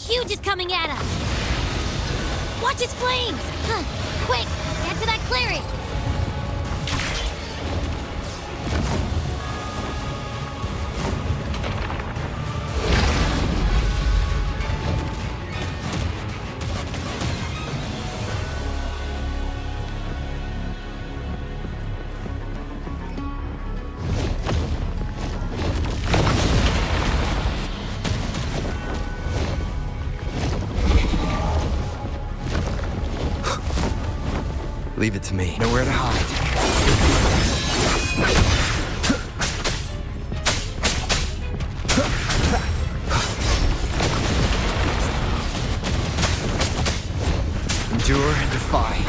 huge is coming at us! Watch his flames! Quick, get to that clearing! Leave it to me. Nowhere to hide. Endure and defy.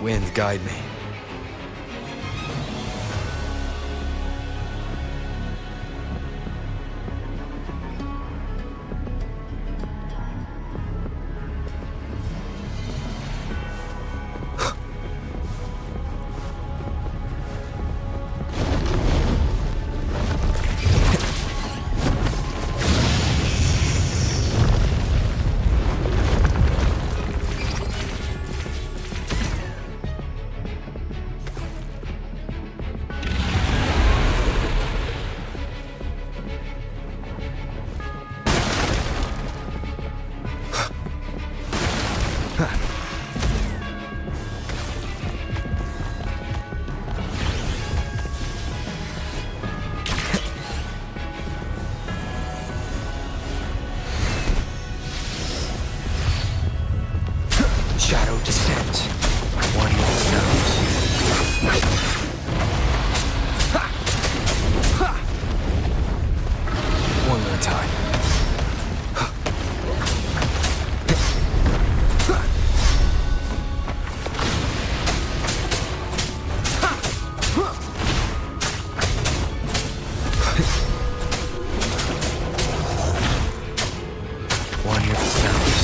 Wind, guide me. Shadow descent. One with the sounds. One more time. One with the sounds.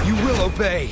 You will obey.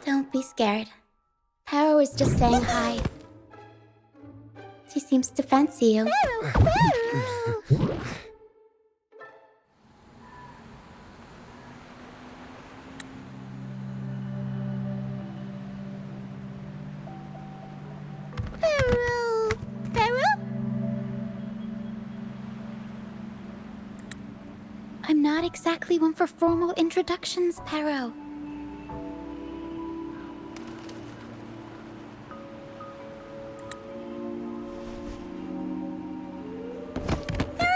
Don't be scared. Power was just saying hi. She seems to fancy you. not exactly one for formal introductions, Pero. Pero!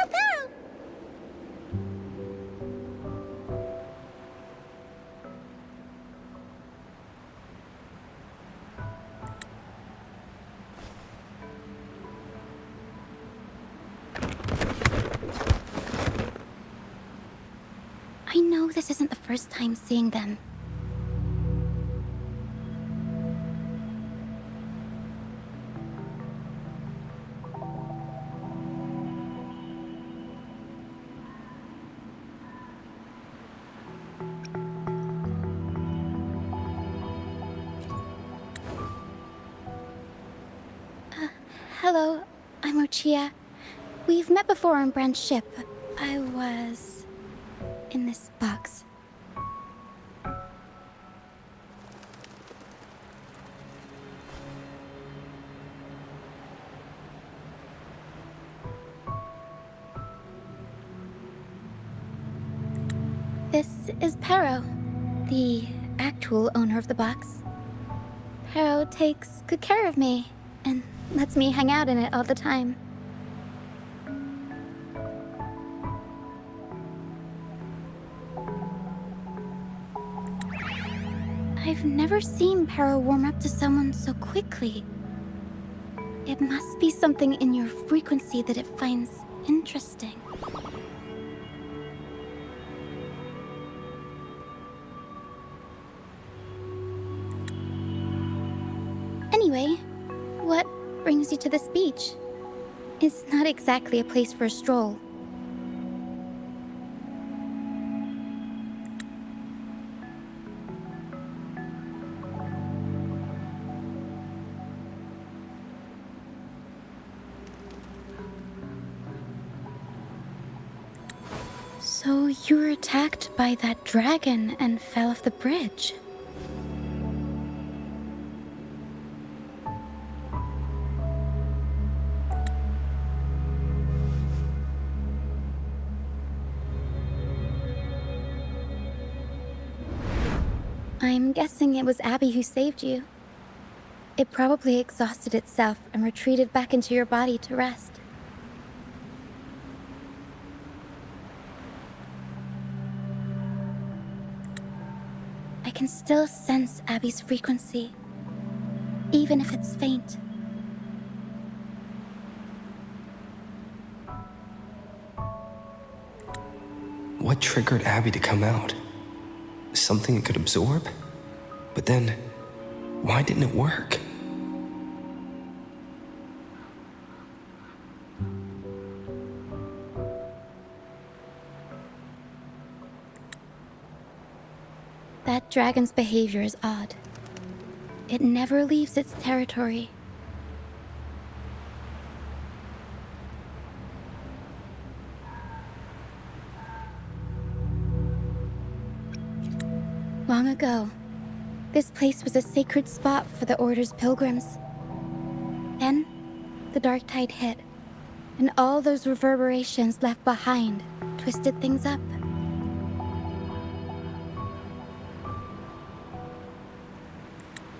I know this isn't the first time seeing them. Hello, I'm Ochia. We've met before on Brand's ship. I was in this box. This is Pero, the actual owner of the box. Pero takes good care of me and lets me hang out in it all the time. I've never seen Pero warm up to someone so quickly. It must be something in your frequency that it finds interesting. Anyway, what brings you to this beach? It's not exactly a place for a stroll. So you were attacked by that dragon and fell off the bridge. I'm guessing it was Abby who saved you. It probably exhausted itself and retreated back into your body to rest. I can still sense Abby's frequency, even if it's faint. What triggered Abby to come out? Something it could absorb? But then, why didn't it work? That dragon's behavior is odd. It never leaves its territory. Long ago, this place was a sacred spot for the Order's pilgrims. Then, the dark tide hit, and all those reverberations left behind twisted things up.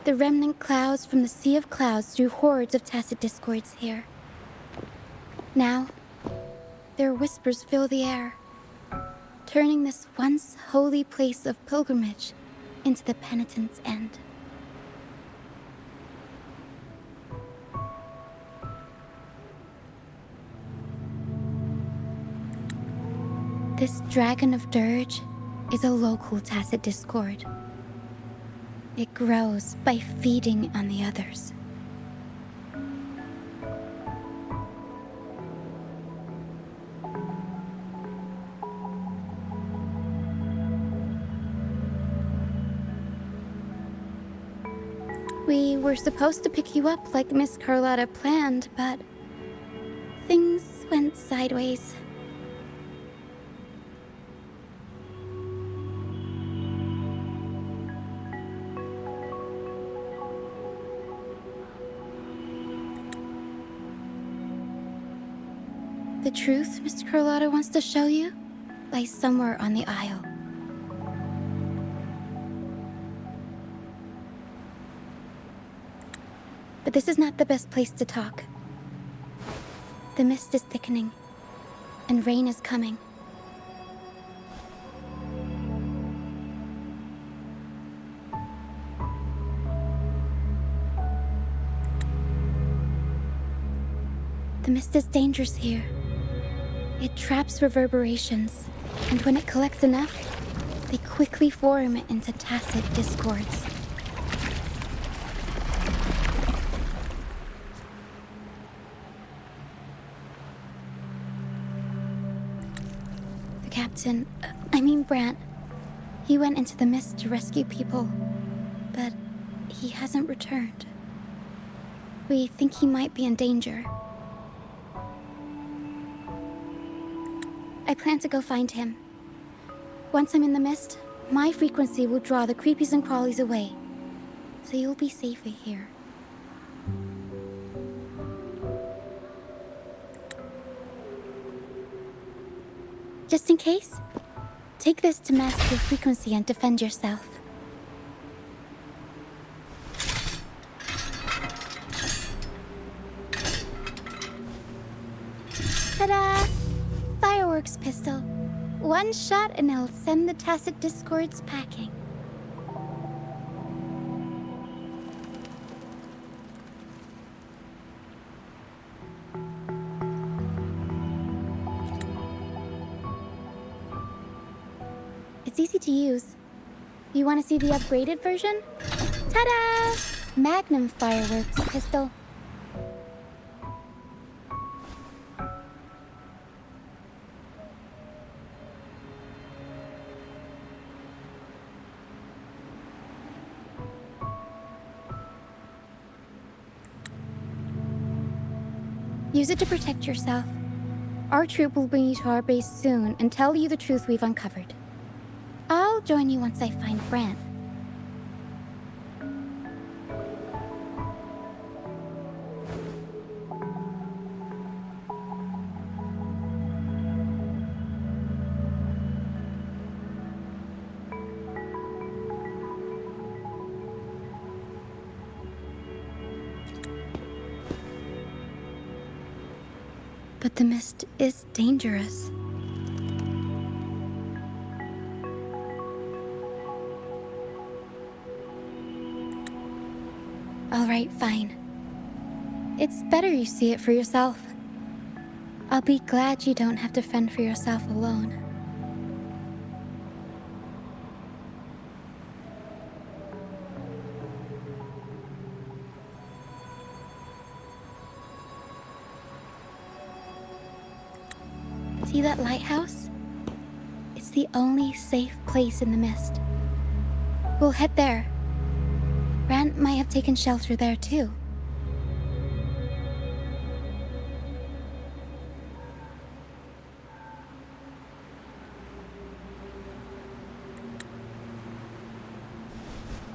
The remnant clouds from the Sea of Clouds drew hordes of tacit discords here. Now, their whispers fill the air, turning this once holy place of pilgrimage into the penitent's end. This dragon of Dirge is a local tacit discord. It grows by feeding on the others. We were supposed to pick you up like Miss Carlotta planned, but things went sideways. The truth Mr. Carlotta wants to show you lies somewhere on the aisle. But this is not the best place to talk. The mist is thickening, and rain is coming. The mist is dangerous here. It traps reverberations, and when it collects enough, they quickly form into tacit discords. The captain, Brant, he went into the mist to rescue people, but he hasn't returned. We think he might be in danger. I plan to go find him. Once I'm in the mist, my frequency will draw the creepies and crawlies away, so you'll be safer here. Just in case, take this to mask your frequency and defend yourself. Ta-da! Fireworks pistol. One shot and it'll send the tacit discords packing. It's easy to use. You want to see the upgraded version? Ta-da! Magnum fireworks pistol. Use it to protect yourself. Our troop will bring you to our base soon and tell you the truth we've uncovered. I'll join you once I find Brant. But the mist is dangerous. All right, fine. It's better you see it for yourself. I'll be glad you don't have to fend for yourself alone. See that lighthouse? It's the only safe place in the mist. We'll head there. Brant might have taken shelter there too.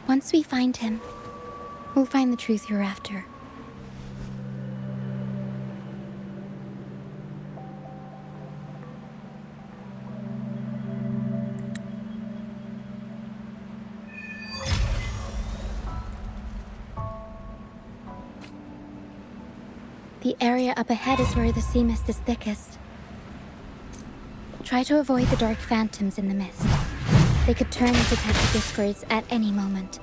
Once we find him, we'll find the truth you're after. The area up ahead is where the sea mist is thickest. Try to avoid the dark phantoms in the mist. They could turn into tacit discords at any moment.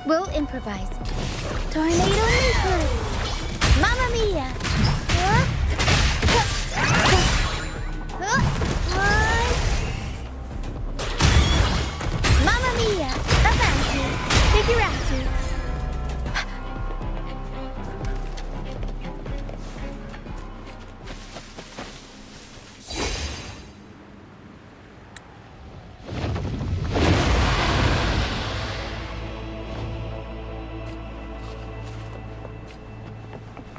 We'll improvise. Tornado Maker! Mamma Mia! Mamma Mia! Avanti! Figurati!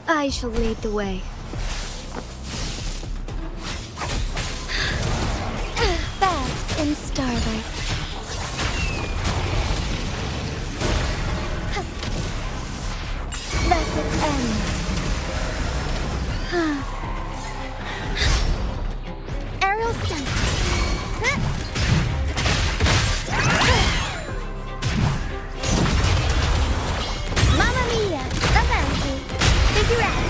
I shall lead the way. Fast in starlight. Let it end. Aerial stunt. Mamma Mia! Avanti! Figurati!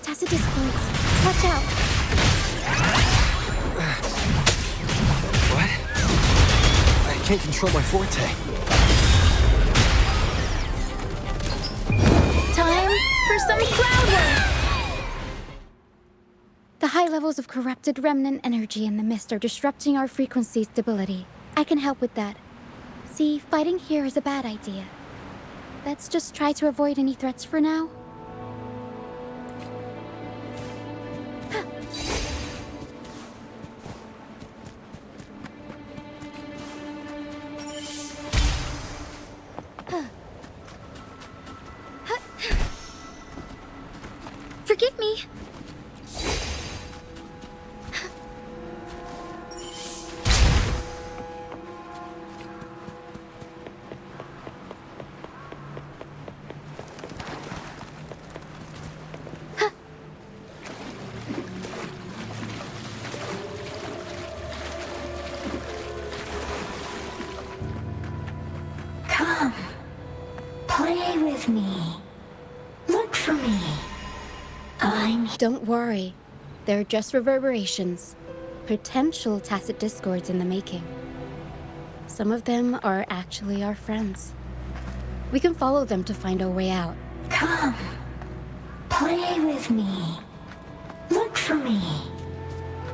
Tacit discords. Watch out. What? I can't control my forte. Time for some cloud work! The high levels of corrupted remnant energy in the mist are disrupting our frequency stability. I can help with that. See, fighting here is a bad idea. Let's just try to avoid any threats for now. Forgive me. Come, play with me. Look for me. Don't worry. They're just reverberations. Potential tacit discords in the making. Some of them are actually our friends. We can follow them to find our way out. Come, play with me. Look for me.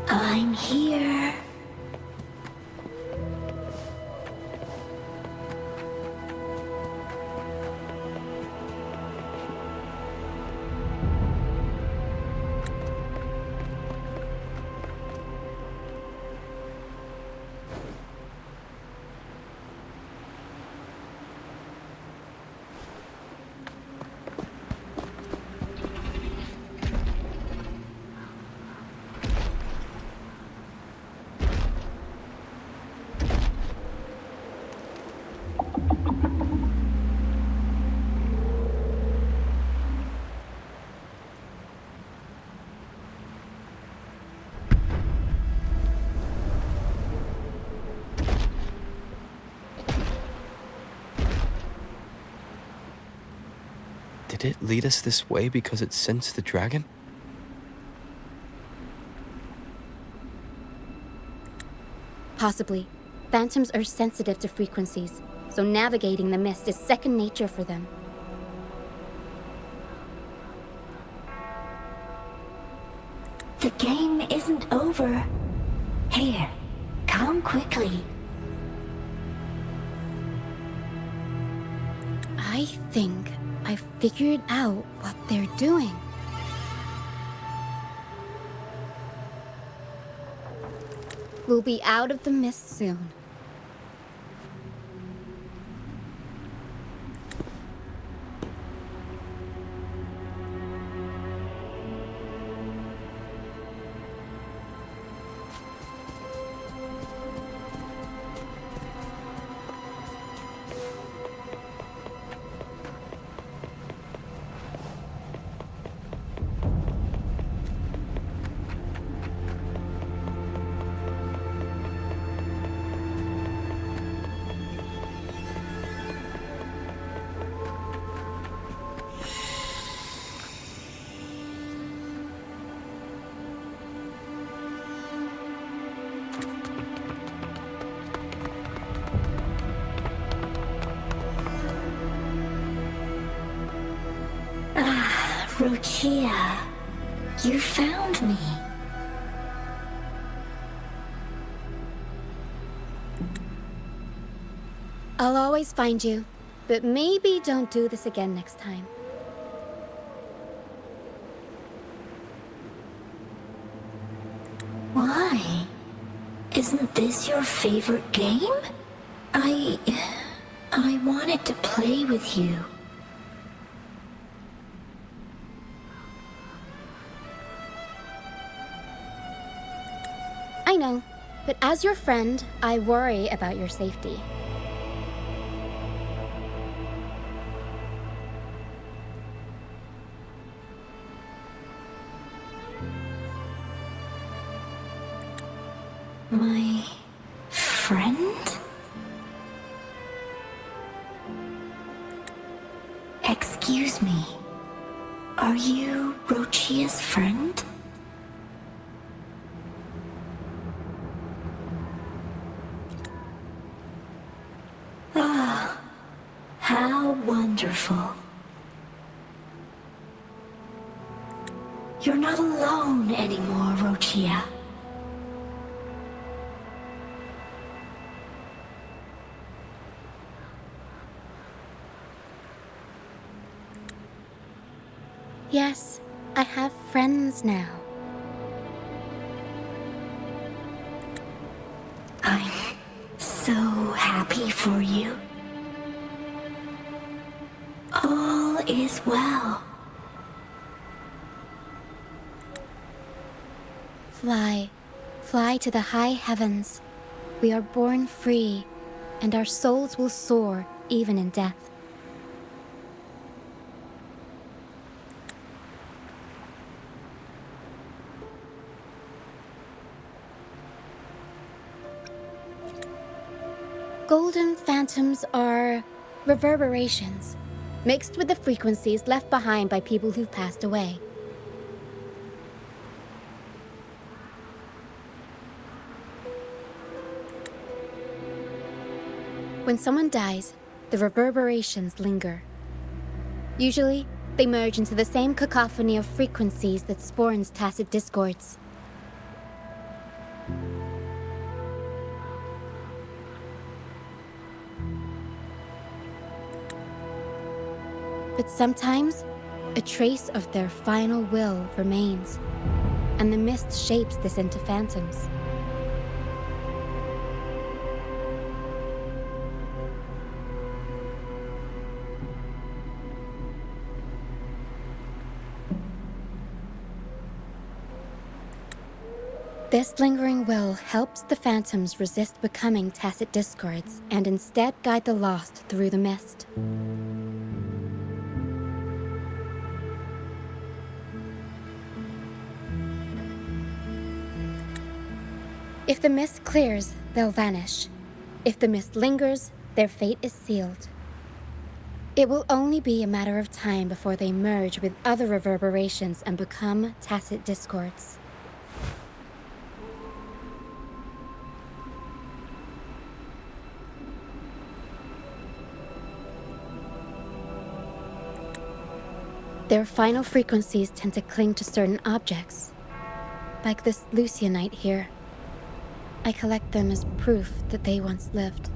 I'm here. Did it lead us this way because it sensed the dragon? Possibly. Phantoms are sensitive to frequencies, so navigating the mist is second nature for them. The game isn't over. Here, come quickly. I think I've figured out what they're doing. We'll be out of the mist soon. Rochia, you found me. I'll always find you, but maybe don't do this again next time. Why? Isn't this your favorite game? I wanted to play with you. I know, but as your friend, I worry about your safety. My friend? Excuse me. Are you Rochia's friend? Ah, how wonderful. You're not alone anymore, Rochia. Yes, I have friends now. I'm so happy for you. All is well. Fly, fly to the high heavens. We are born free, and our souls will soar even in death. Golden phantoms are reverberations, mixed with the frequencies left behind by people who've passed away. When someone dies, the reverberations linger. Usually, they merge into the same cacophony of frequencies that spawns tacit discords. But sometimes, a trace of their final will remains, and the mist shapes this into phantoms. This lingering will helps the phantoms resist becoming tacit discords and instead guide the lost through the mist. If the mist clears, they'll vanish. If the mist lingers, their fate is sealed. It will only be a matter of time before they merge with other reverberations and become tacit discords. Their final frequencies tend to cling to certain objects. Like this Lucianite here. I collect them as proof that they once lived.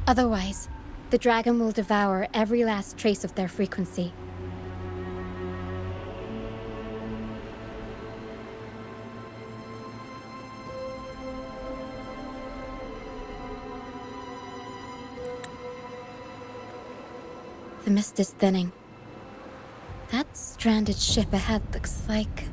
Otherwise, the dragon will devour every last trace of their frequency. The mist is thinning. That stranded ship ahead looks like...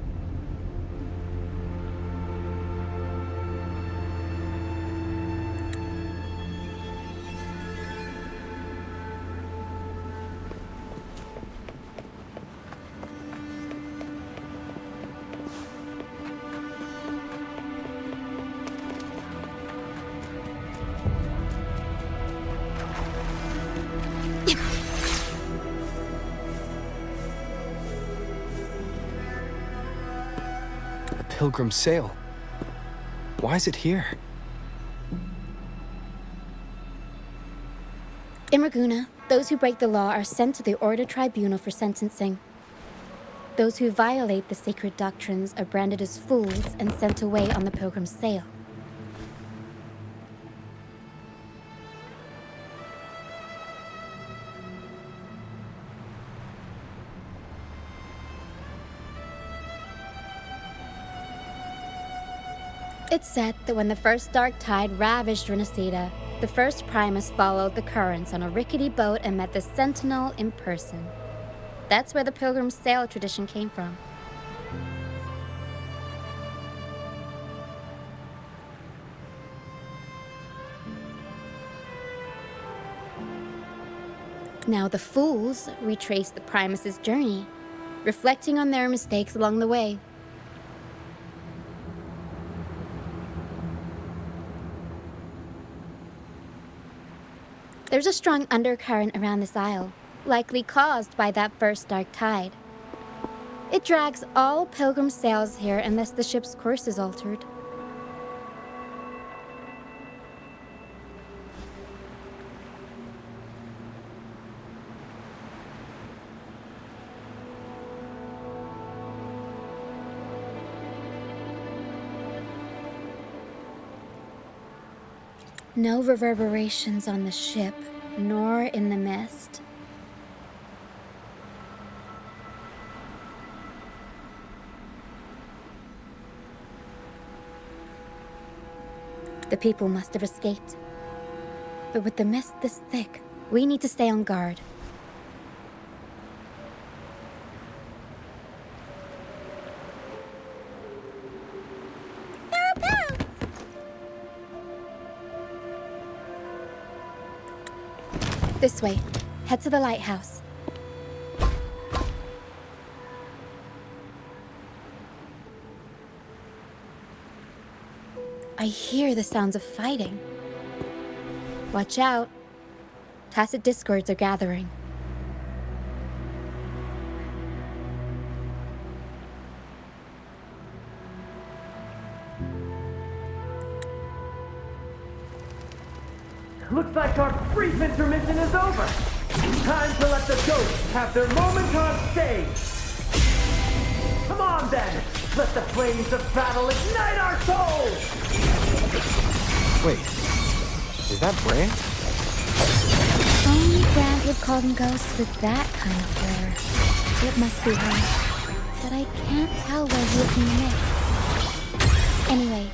Pilgrim's sail. Why is it here? In Raguna, those who break the law are sent to the Order Tribunal for sentencing. Those who violate the sacred doctrines are branded as fools and sent away on the Pilgrim's sail. It's said that when the first dark tide ravaged Renacida, the first Primus followed the currents on a rickety boat and met the Sentinel in person. That's where the Pilgrim's Sail tradition came from. Now the fools retrace the Primus's journey, reflecting on their mistakes along the way. There's a strong undercurrent around this isle, likely caused by that first dark tide. It drags all Pilgrim sails here unless the ship's course is altered. No reverberations on the ship, nor in the mist. The people must have escaped. But with the mist this thick, we need to stay on guard. This way. Head to the lighthouse. I hear the sounds of fighting. Watch out. Tacit discords are gathering. Looks like our brief intermission is over. Time to let the ghosts have their moment on stage. Come on then, let the flames of battle ignite our souls! Wait, is that Brant? Only Brant would call them ghosts with that kind of flair. It must be her. But I can't tell where he is in the mist. Anyway,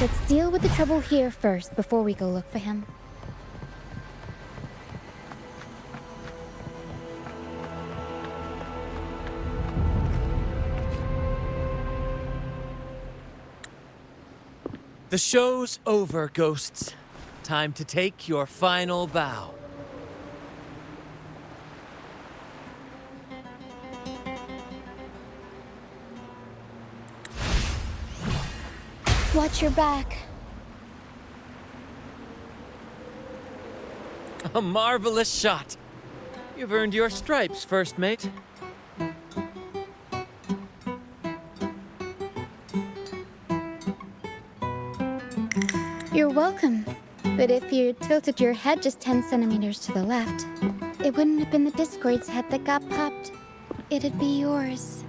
let's deal with the trouble here first before we go look for him. The show's over, ghosts. Time to take your final bow. Watch your back. A marvelous shot. You've earned your stripes, first mate. You're welcome. But if you tilted your head just 10 centimeters to the left, it wouldn't have been the Discord's head that got popped. It'd be yours.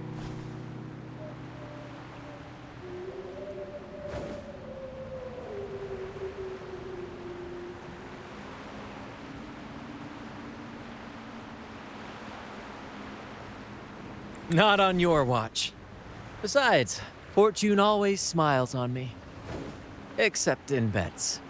Not on your watch. Besides, fortune always smiles on me. Except in bets.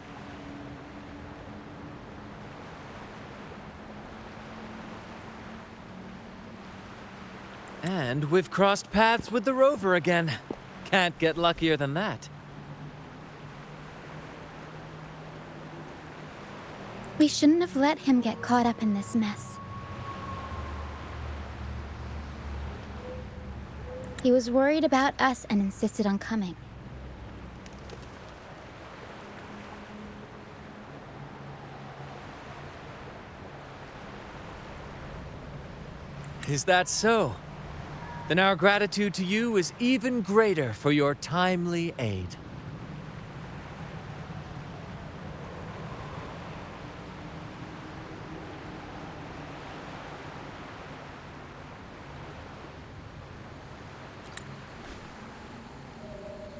And we've crossed paths with the rover again. Can't get luckier than that. We shouldn't have let him get caught up in this mess. He was worried about us and insisted on coming. Is that so? Then our gratitude to you is even greater for your timely aid.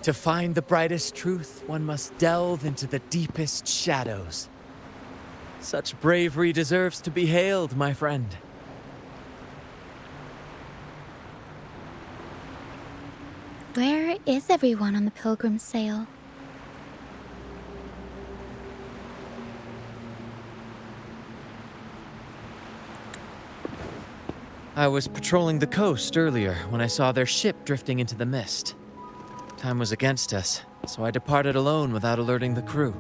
To find the brightest truth, one must delve into the deepest shadows. Such bravery deserves to be hailed, my friend. Where is everyone on the Pilgrim sail? I was patrolling the coast earlier when I saw their ship drifting into the mist. Time was against us, so I departed alone without alerting the crew.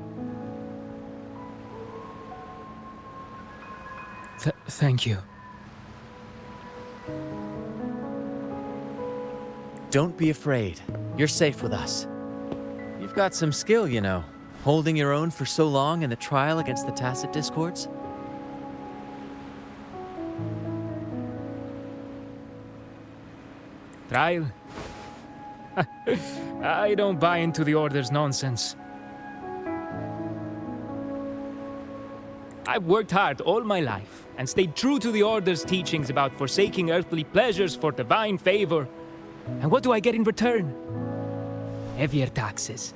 Thank you. Don't be afraid. You're safe with us. You've got some skill, you know, holding your own for so long in the trial against the Tacit Discords. Trial? I don't buy into the Order's nonsense. I've worked hard all my life and stayed true to the Order's teachings about forsaking earthly pleasures for divine favor. And what do I get in return? Heavier taxes.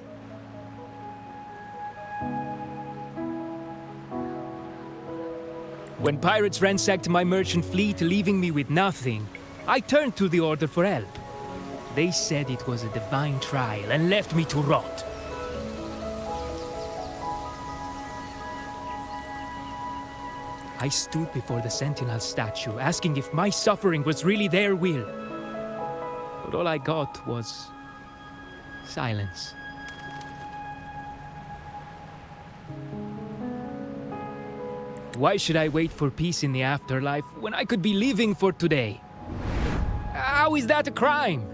When pirates ransacked my merchant fleet, leaving me with nothing, I turned to the Order for help. They said it was a divine trial and left me to rot. I stood before the Sentinel statue, asking if my suffering was really their will. But all I got was silence. Why should I wait for peace in the afterlife when I could be living for today? How is that a crime?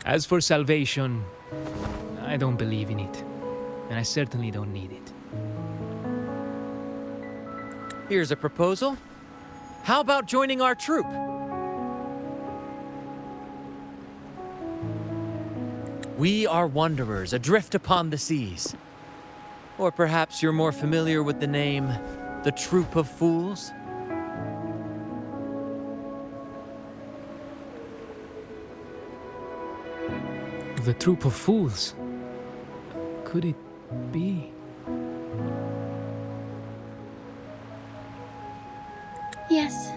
As for salvation, I don't believe in it. And I certainly don't need it. Here's a proposal. How about joining our troop? We are wanderers adrift upon the seas. Or perhaps you're more familiar with the name, the Troop of Fools? The Troop of Fools? Could it be? Yes,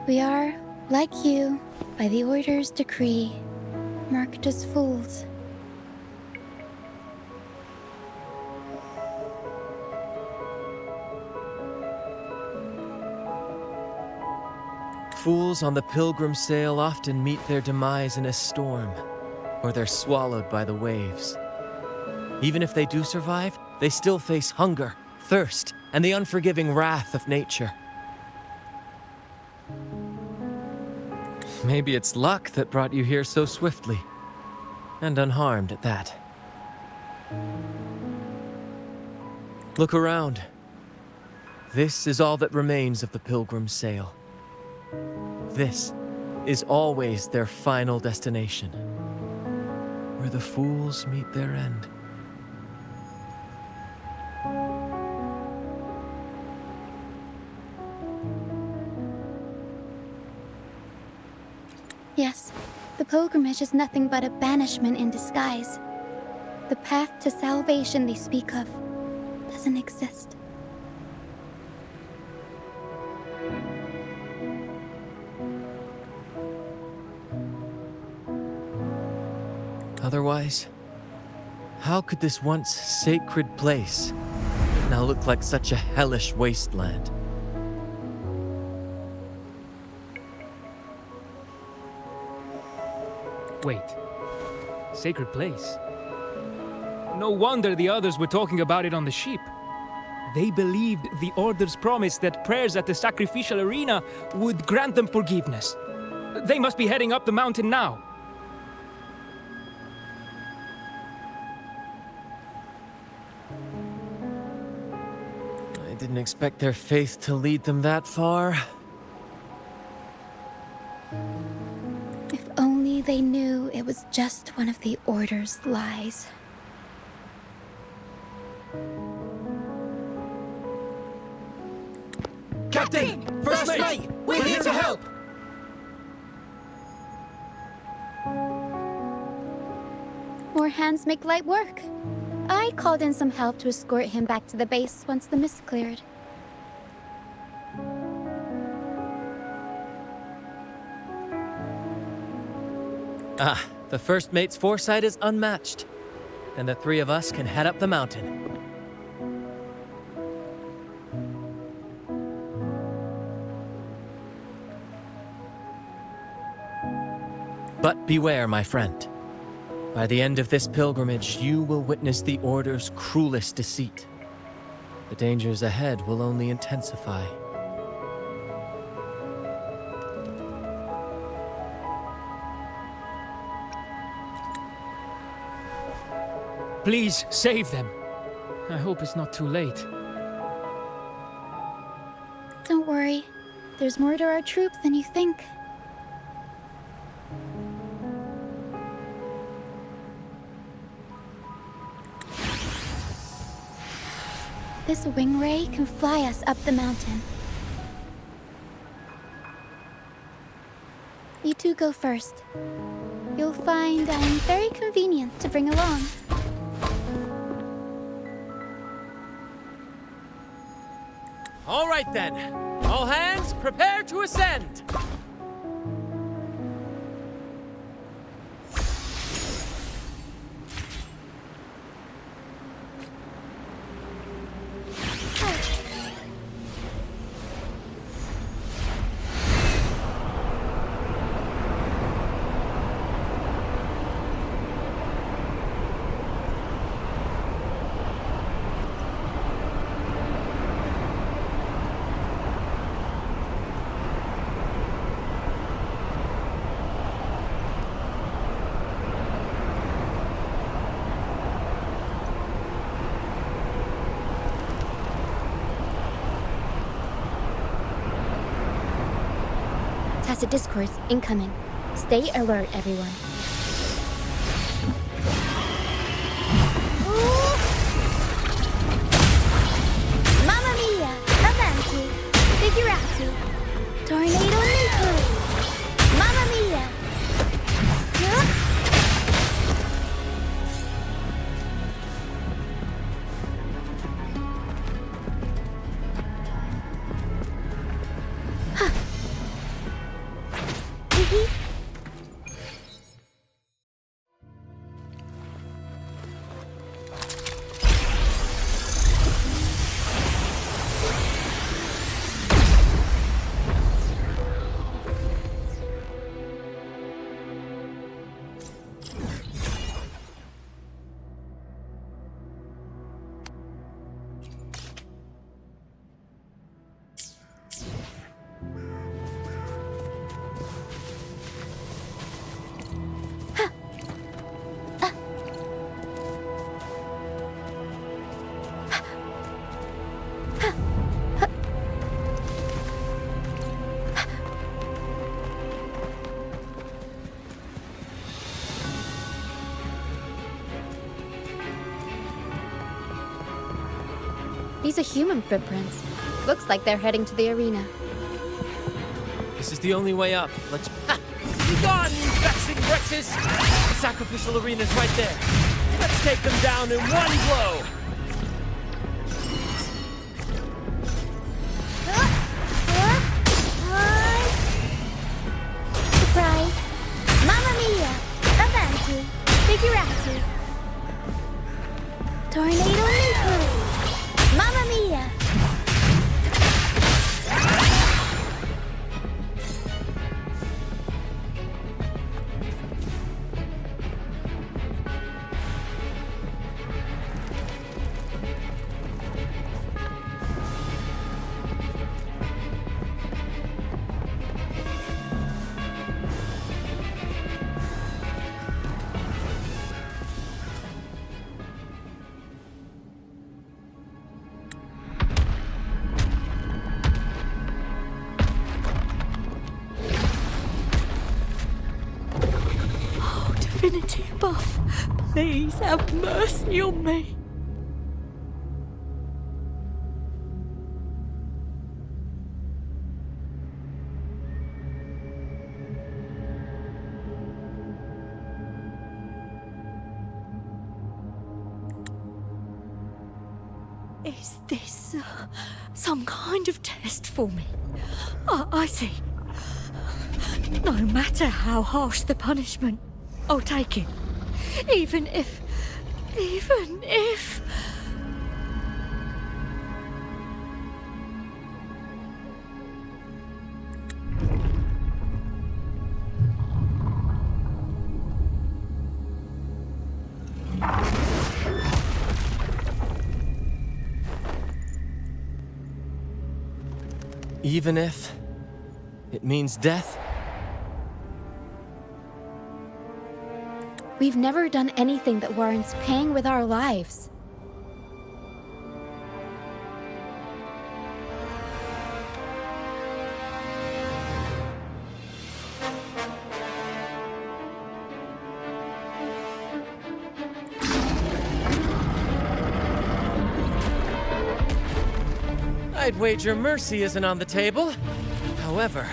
we are, like you, by the Order's decree, marked as fools. Fools on the pilgrim sail often meet their demise in a storm, or they're swallowed by the waves. Even if they do survive, they still face hunger, thirst, and the unforgiving wrath of nature. Maybe it's luck that brought you here so swiftly, and unharmed at that. Look around. This is all that remains of the Pilgrim's Sail. This is always their final destination, where the fools meet their end. Yes, the pilgrimage is nothing but a banishment in disguise. The path to salvation they speak of doesn't exist. Otherwise, how could this once sacred place now look like such a hellish wasteland? Wait. Sacred place? No wonder the others were talking about it on the ship. They believed the Order's promise that prayers at the sacrificial arena would grant them forgiveness. They must be heading up the mountain now. I didn't expect their faith to lead them that far. If only they knew it was just one of the Order's lies. Captain! First mate! We're here to help! More hands make light work. I called in some help to escort him back to the base once the mist cleared. Ah, the first mate's foresight is unmatched. Then the three of us can head up the mountain. But beware, my friend. By the end of this pilgrimage, you will witness the Order's cruelest deceit. The dangers ahead will only intensify. Please, save them. I hope it's not too late. Don't worry. There's more to our troop than you think. This wing ray can fly us up the mountain. You two go first. You'll find I'm very convenient to bring along. All right then. All hands, prepare to ascend! Tacit discourse incoming. Stay alert, everyone. Mamma mia! Avanti! Figurati! Tornado nucleus! Mamma mia! These are human footprints. Looks like they're heading to the arena. This is the only way up. Let's... Ha! Be gone, you vexing wretches! The sacrificial arena's right there. Let's take them down in one blow! Surprise! Mamma mia! Avanti! Figurati! Tornado nuclei! Mamma mia! Divinity above, please have mercy on me. Is this some kind of test for me? I see. No matter how harsh the punishment, I'll take it. Even if... Even if it means death? We've never done anything that warrants paying with our lives. I'd wager mercy isn't on the table. However...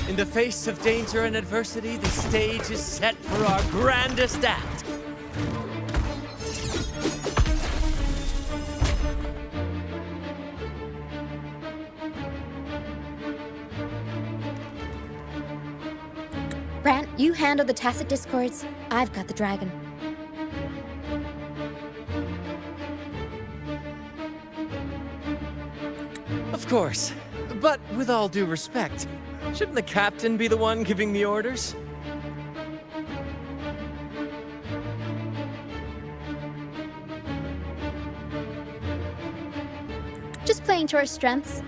in the face of danger and adversity, the stage is set for our grandest act. Brant, you handle the tacit discords. I've got the dragon. Of course. But with all due respect, shouldn't the captain be the one giving the orders? Just playing to our strengths.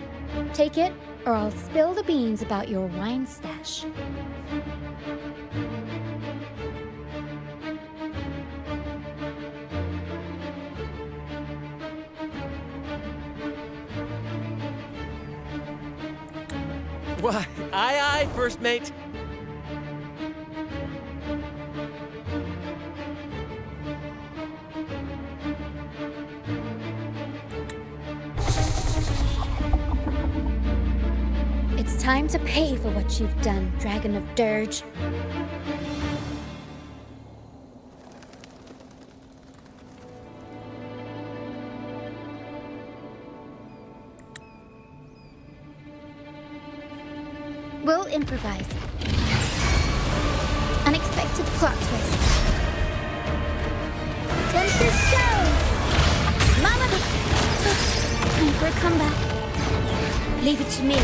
Take it, or I'll spill the beans about your wine stash. Why, aye, first mate. It's time to pay for what you've done, Dragon of Dirge. We'll improvise. Unexpected plot twist. Tempest show! Mama! Time for a comeback. Leave it to me.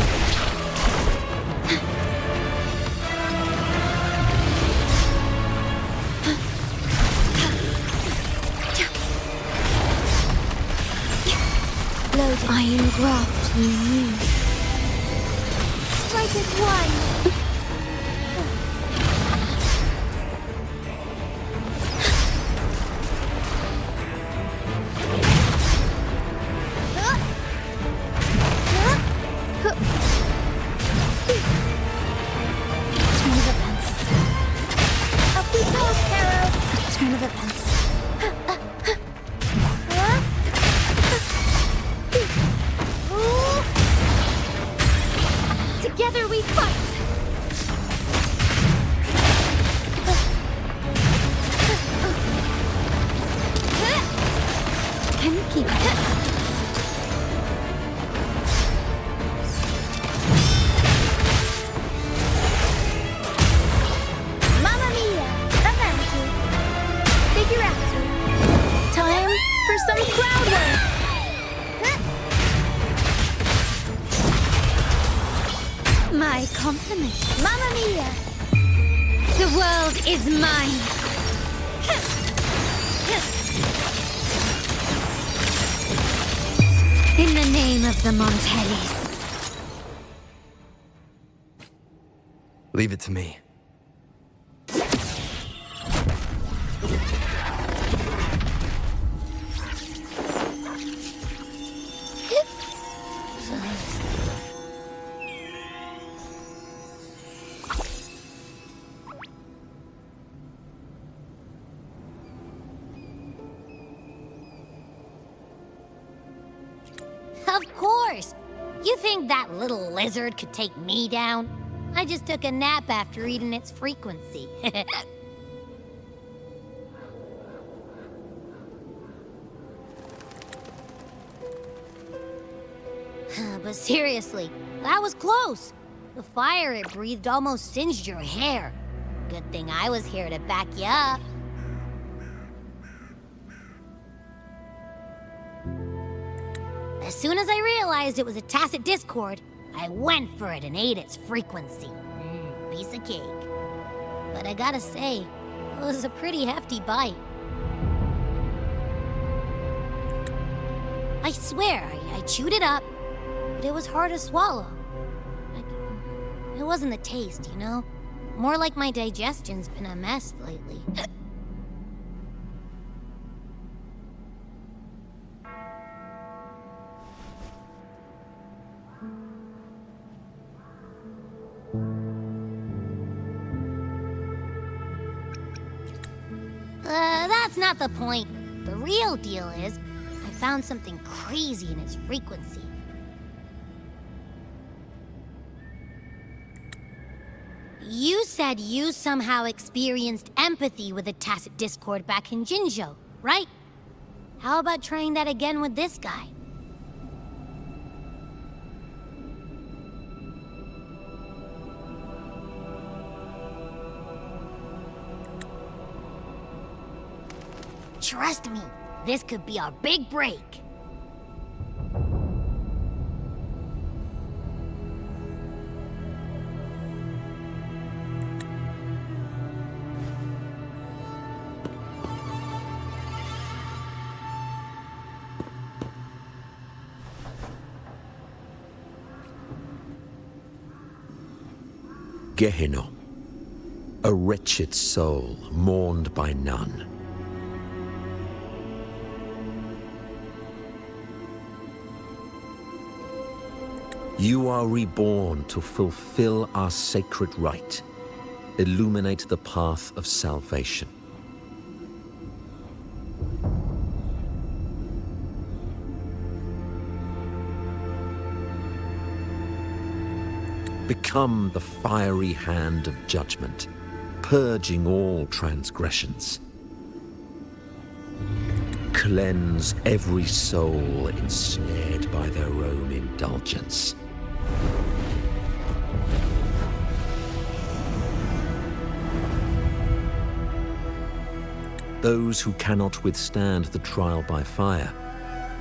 Loaded. Iron graft, you knew. Strike as one! turn of events. Together we fight! Can you keep it? Mamma mia! Avanti! Figurati! Time for some crowd work! My compliment. Mamma mia! The world is mine! In the name of the Montellis. Leave it to me. Of course! You think that little lizard could take me down? I just took a nap after reading its frequency. But seriously, that was close. The fire it breathed almost singed your hair. Good thing I was here to back you up. As soon as I realized it was a tacit discord, I went for it and ate its frequency. Piece of cake. But I gotta say, it was a pretty hefty bite. I swear, I chewed it up, but it was hard to swallow. It wasn't the taste, you know? More like my digestion's been a mess lately. That's not the point. The real deal is, I found something crazy in its frequency. You said you somehow experienced empathy with the tacit discord back in Jinzhou, right? How about trying that again with this guy? Trust me, this could be our big break. Gehenna, a wretched soul mourned by none. You are reborn to fulfill our sacred rite, illuminate the path of salvation. Become the fiery hand of judgment, purging all transgressions. Cleanse every soul ensnared by their own indulgence. Those who cannot withstand the trial by fire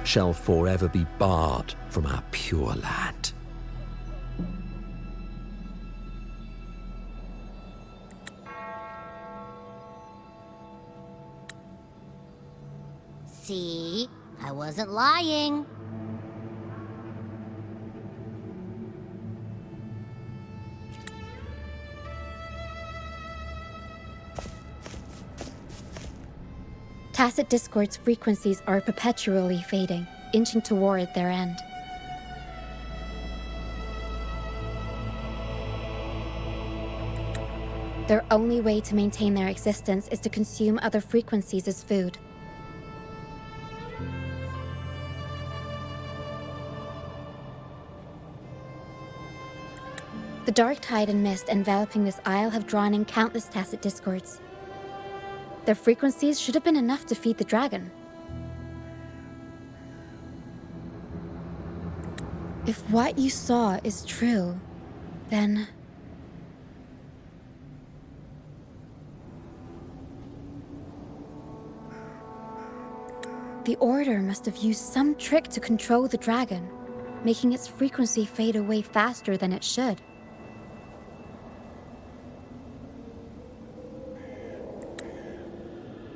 shall forever be barred from our pure land. See? I wasn't lying. Tacit discord's frequencies are perpetually fading, inching toward their end. Their only way to maintain their existence is to consume other frequencies as food. The dark tide and mist enveloping this isle have drawn in countless tacit discords. Their frequencies should have been enough to feed the dragon. If what you saw is true, then... the Order must have used some trick to control the dragon, making its frequency fade away faster than it should.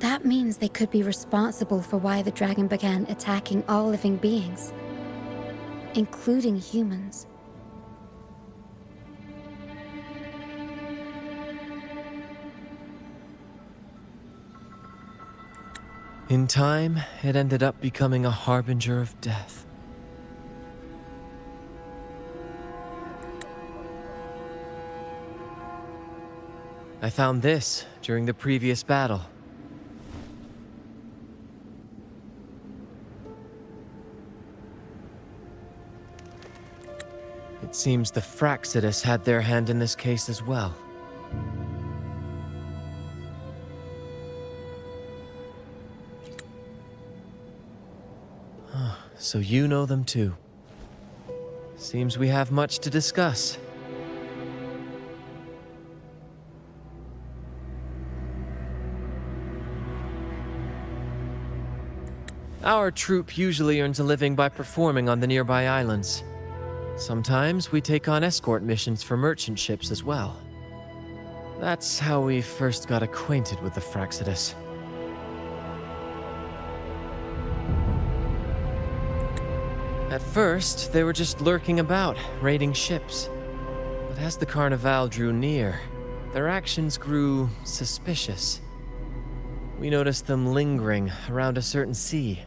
That means they could be responsible for why the dragon began attacking all living beings, including humans. In time, it ended up becoming a harbinger of death. I found this during the previous battle. It seems the Fraxidus had their hand in this case as well. So you know them too. Seems we have much to discuss. Our troop usually earns a living by performing on the nearby islands. Sometimes we take on escort missions for merchant ships as well. That's how we first got acquainted with the Fraxidus. At first, they were just lurking about, raiding ships. But as the Carnival drew near, their actions grew suspicious. We noticed them lingering around a certain sea.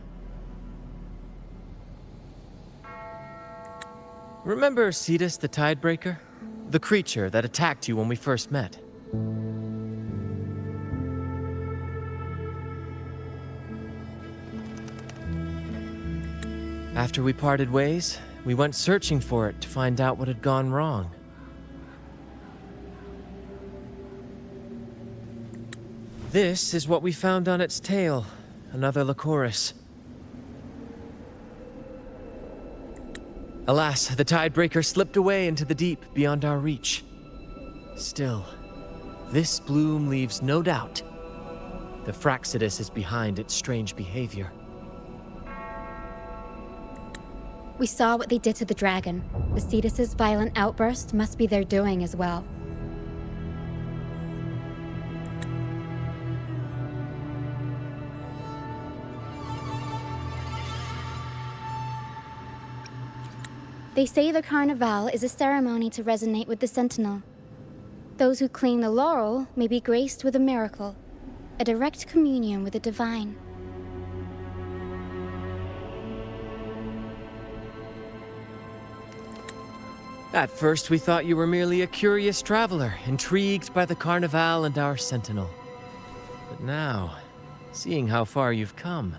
Remember Cetus the Tidebreaker? The creature that attacked you when we first met? After we parted ways, we went searching for it to find out what had gone wrong. This is what we found on its tail, another Lycoris. Alas, the Tidebreaker slipped away into the deep beyond our reach. Still, this bloom leaves no doubt. The Fraxidus is behind its strange behavior. We saw what they did to the dragon. The Cetus's violent outburst must be their doing as well. They say the Carnival is a ceremony to resonate with the Sentinel. Those who claim the laurel may be graced with a miracle, a direct communion with the divine. At first, we thought you were merely a curious traveler, intrigued by the Carnival and our Sentinel. But now, seeing how far you've come,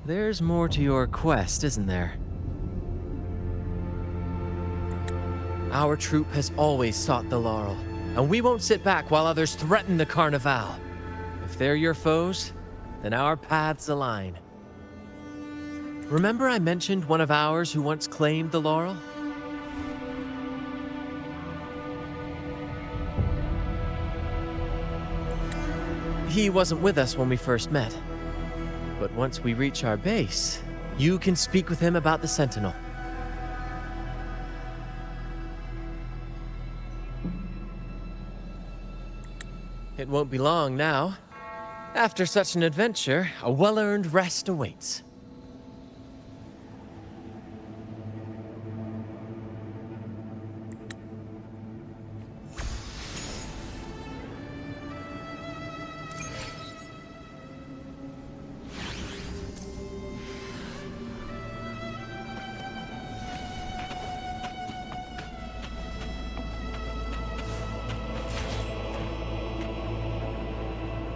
there's more to your quest, isn't there? Our troop has always sought the laurel, and we won't sit back while others threaten the Carnival. If they're your foes, then our paths align. Remember I mentioned one of ours who once claimed the laurel? He wasn't with us when we first met. But once we reach our base, you can speak with him about the Sentinel. It won't be long now. After such an adventure, a well-earned rest awaits.